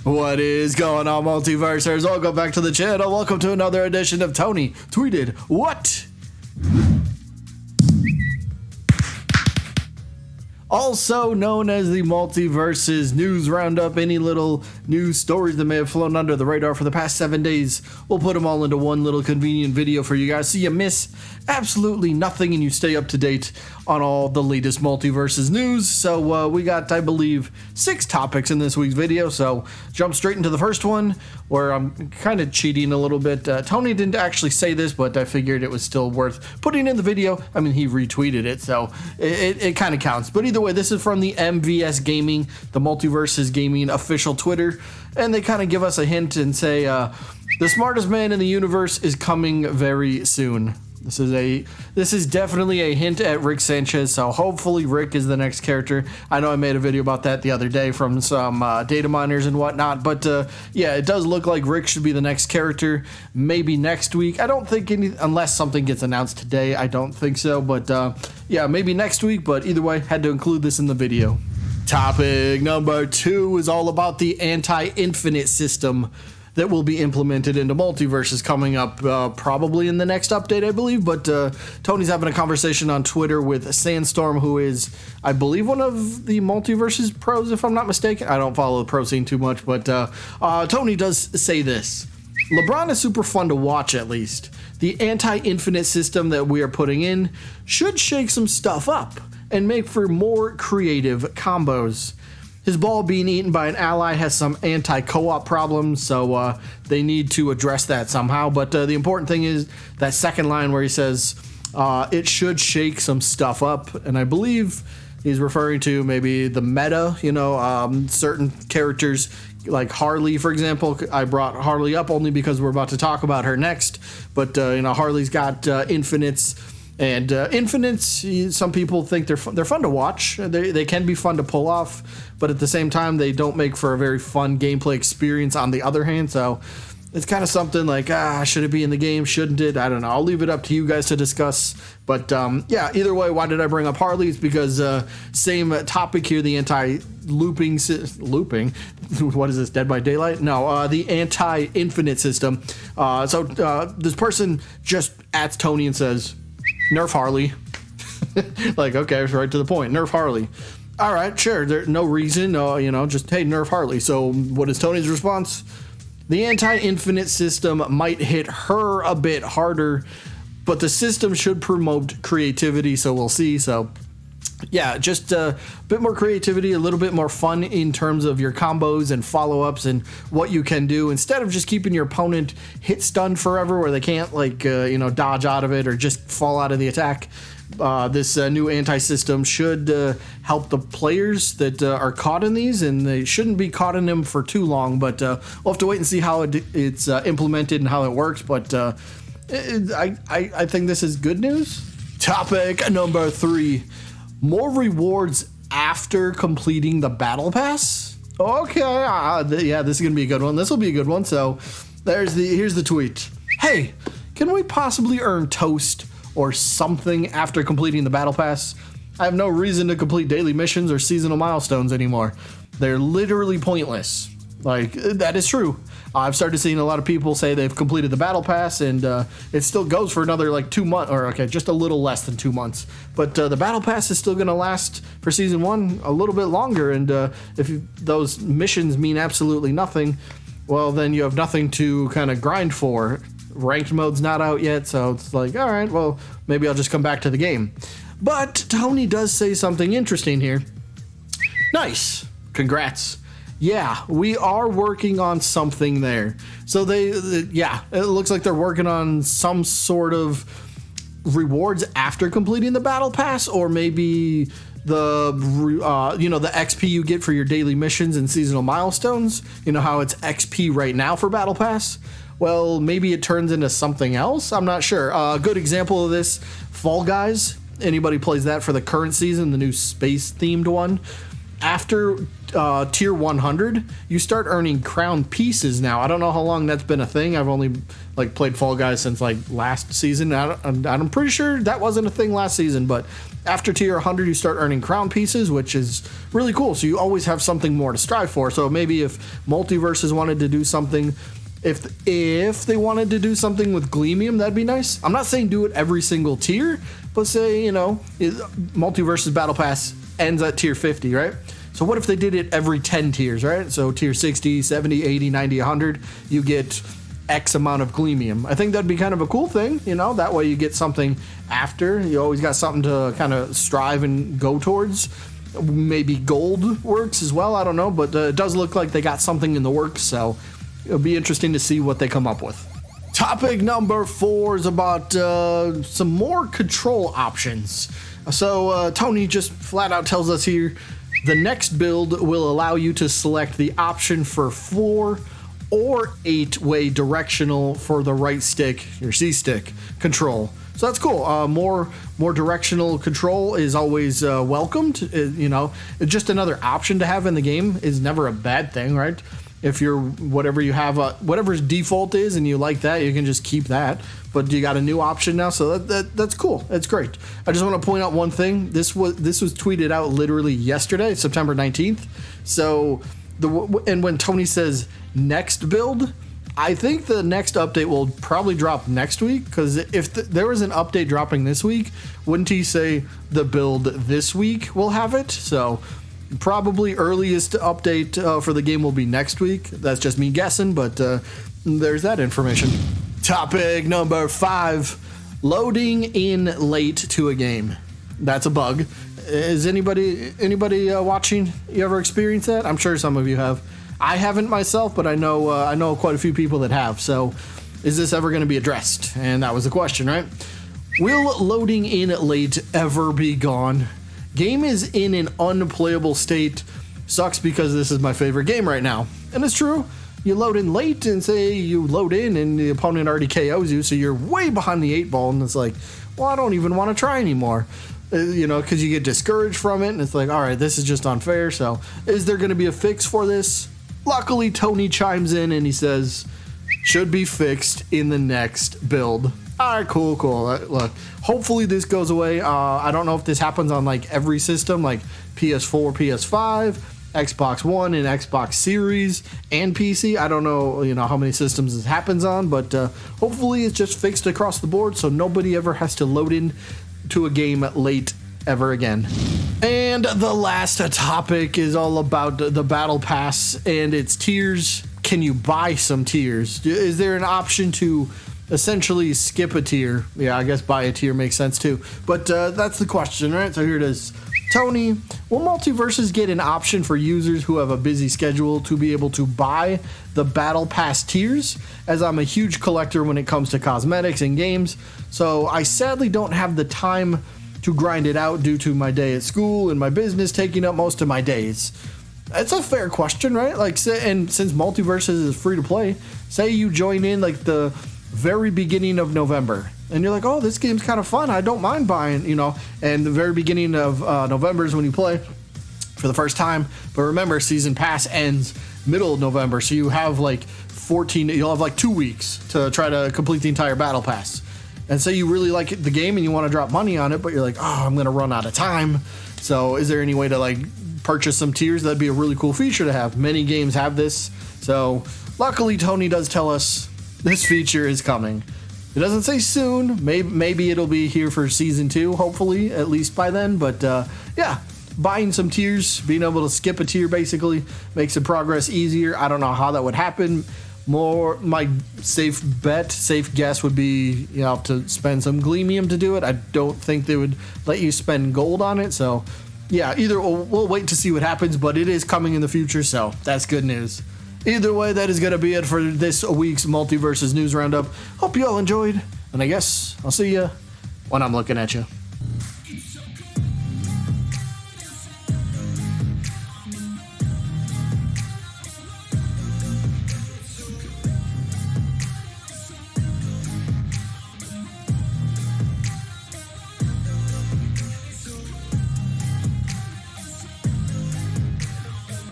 What is going on, Multiversers? Welcome back to the channel. Welcome to another edition of Tony Tweeted What? Also known as the Multiversus news roundup. Any little news stories that may have flown under the radar for the past 7 days, we'll put them all into one little convenient video for you guys so you miss absolutely nothing and you stay up to date on all the latest Multiversus news. So we got, I believe, 6 topics in this week's video, so jump straight into the first one, where I'm kind of cheating a little bit. Tony didn't actually say this, but I figured it was still worth putting in the video. I mean, he retweeted it, so it kind of counts. But either way, this is from the MVS Gaming, the Multiversus Gaming official Twitter, and they kind of give us a hint and say, the smartest man in the universe is coming very soon. This is definitely a hint at Rick Sanchez, so hopefully Rick is the next character. I know I made a video about that the other day from some data miners and whatnot, but yeah, it does look like Rick should be the next character, maybe next week. I don't think unless something gets announced today, I don't think so, but yeah, maybe next week, but either way, had to include this in the video. Topic number 2 is all about the AntiInfinite System that will be implemented into Multiversus coming up probably in the next update, I believe. But Tony's having a conversation on Twitter with Sandstorm, who is, I believe, one of the Multiversus pros, if I'm not mistaken. I don't follow the pro scene too much, but Tony does say this. LeBron is super fun to watch, at least. The anti-infinite system that we are putting in should shake some stuff up and make for more creative combos. His ball being eaten by an ally has some anti-co-op problems, so they need to address that somehow. But the important thing is that second line where he says it should shake some stuff up, and I believe he's referring to maybe the meta, you know, certain characters like Harley, for example. I brought Harley up only because we're about to talk about her next, but you know, Harley's got infinites. And infinites, some people think they're fun to watch. They can be fun to pull off, but at the same time, they don't make for a very fun gameplay experience on the other hand. So it's kind of something like, should it be in the game? Shouldn't it? I don't know. I'll leave it up to you guys to discuss. But yeah, either way, why did I bring up Harley? It's because same topic here, the anti-looping, what is this, Dead by Daylight? No, the anti-infinite system. So this person just adds Tony and says, nerf Harley. Like, okay, right to the point. Nerf Harley. All right, sure. There's no reason, you know, just, hey, nerf Harley. So what is Tony's response? The anti-infinite system might hit her a bit harder, but the system should promote creativity, so we'll see. So yeah, just a bit more creativity, a little bit more fun in terms of your combos and follow-ups and what you can do, instead of just keeping your opponent hit stunned forever where they can't, like, you know, dodge out of it or just fall out of the attack. This new anti-system should help the players that are caught in these, and they shouldn't be caught in them for too long, but we'll have to wait and see how it's implemented and how it works, but I think this is good news. Topic number 3. More rewards after completing the battle pass? Okay, yeah, this is gonna be a good one. This will be a good one. So here's the tweet. Hey, can we possibly earn toast or something after completing the battle pass? I have no reason to complete daily missions or seasonal milestones anymore. They're literally pointless. Like, that is true. I've started seeing a lot of people say they've completed the battle pass, and it still goes for another like 2 months, or okay, just a little less than 2 months. But the battle pass is still going to last for season 1 a little bit longer, and if those missions mean absolutely nothing, well, then you have nothing to kind of grind for. Ranked mode's not out yet, so it's like, all right, well, maybe I'll just come back to the game. But Tony does say something interesting here. Nice. Congrats. Yeah, we are working on something there. So yeah, it looks like they're working on some sort of rewards after completing the battle pass, or maybe the you know, the XP you get for your daily missions and seasonal milestones. You know how it's XP right now for battle pass? Well, maybe it turns into something else. I'm not sure. A good example of this, Fall Guys. Anybody plays that for the current season, the new space themed one? After tier 100, you start earning crown pieces now. I don't know how long that's been a thing. I've only like played Fall Guys since like last season. I'm pretty sure that wasn't a thing last season, but After tier 100, you start earning crown pieces, which is really cool. So you always have something more to strive for. So maybe if Multiversus wanted to do something, if they wanted to do something with Gleamium, that'd be nice. I'm not saying do it every single tier, but say, you know, Multiversus Battle Pass ends at tier 50, right? So what if they did it every 10 tiers, right? So tier 60, 70, 80, 90, 100, you get X amount of Gleamium. I think that'd be kind of a cool thing, you know, that way you get something after. You always got something to kind of strive and go towards. Maybe gold works as well, I don't know, but it does look like they got something in the works, so it'll be interesting to see what they come up with. Topic number 4 is about some more control options. So Tony just flat out tells us here, the next build will allow you to select the option for 4 or 8-way directional for the right stick, your C stick control. So that's cool. More directional control is always welcomed. You know, just another option to have in the game is never a bad thing, right? If you're whatever you have, whatever's default is, and you like that, you can just keep that. But you got a new option now, so that's cool. That's great. I just want to point out one thing. This was tweeted out literally yesterday, September 19th. So and when Tony says next build, I think the next update will probably drop next week, because if there was an update dropping this week, wouldn't he say the build this week will have it? So probably earliest update for the game will be next week. That's just me guessing, but there's that information. Topic number 5, loading in late to a game. That's a bug. Is anybody watching, you ever experienced that? I'm sure some of you have. I haven't myself, but I know quite a few people that have. So is this ever going to be addressed? And that was the question, right? Will loading in late ever be gone? Game is in an unplayable state. Sucks because this is my favorite game right now. And it's true. You load in late and say you load in and the opponent already KOs you, so you're way behind the 8 ball, and it's like, well, I don't even want to try anymore. You know, because you get discouraged from it, and it's like, all right, this is just unfair. So is there going to be a fix for this? Luckily, Tony chimes in and he says, should be fixed in the next build. All right, cool. Look, hopefully this goes away. I don't know if this happens on like every system, like PS4, PS5, Xbox One, and Xbox Series, and PC. I don't know, you know, how many systems this happens on, but hopefully it's just fixed across the board, so nobody ever has to load in to a game late ever again. And the last topic is all about the Battle Pass and its tiers. Can you buy some tiers? Is there an option to essentially skip a tier? Yeah, I guess buy a tier makes sense too. But that's the question, right? So here it is. Tony, will Multiversus get an option for users who have a busy schedule to be able to buy the Battle Pass tiers? As I'm a huge collector when it comes to cosmetics and games, so I sadly don't have the time to grind it out due to my day at school and my business taking up most of my days. That's a fair question, right? Like, and since Multiversus is free to play, say you join in like the very beginning of November, and you're like, oh, this game's kind of fun, I don't mind buying, you know, and the very beginning of November is when you play for the first time. But remember, season pass ends middle of November, so you have like you'll have like 2 weeks to try to complete the entire Battle Pass. And say you really like the game and you want to drop money on it, but you're like, oh, I'm gonna run out of time. So is there any way to like purchase some tiers? That'd be a really cool feature to have. Many games have this, so luckily Tony does tell us this feature is coming. It doesn't say soon. Maybe it'll be here for season 2, hopefully, at least by then. But yeah, buying some tiers, being able to skip a tier basically makes the progress easier. I don't know how that would happen. My safe guess would be, you know, to spend some Gleamium to do it. I don't think they would let you spend gold on it. So yeah, either we'll wait to see what happens, but it is coming in the future, so that's good news. Either way, that is going to be it for this week's Multiversus News Roundup. Hope you all enjoyed, and I guess I'll see you when I'm looking at you.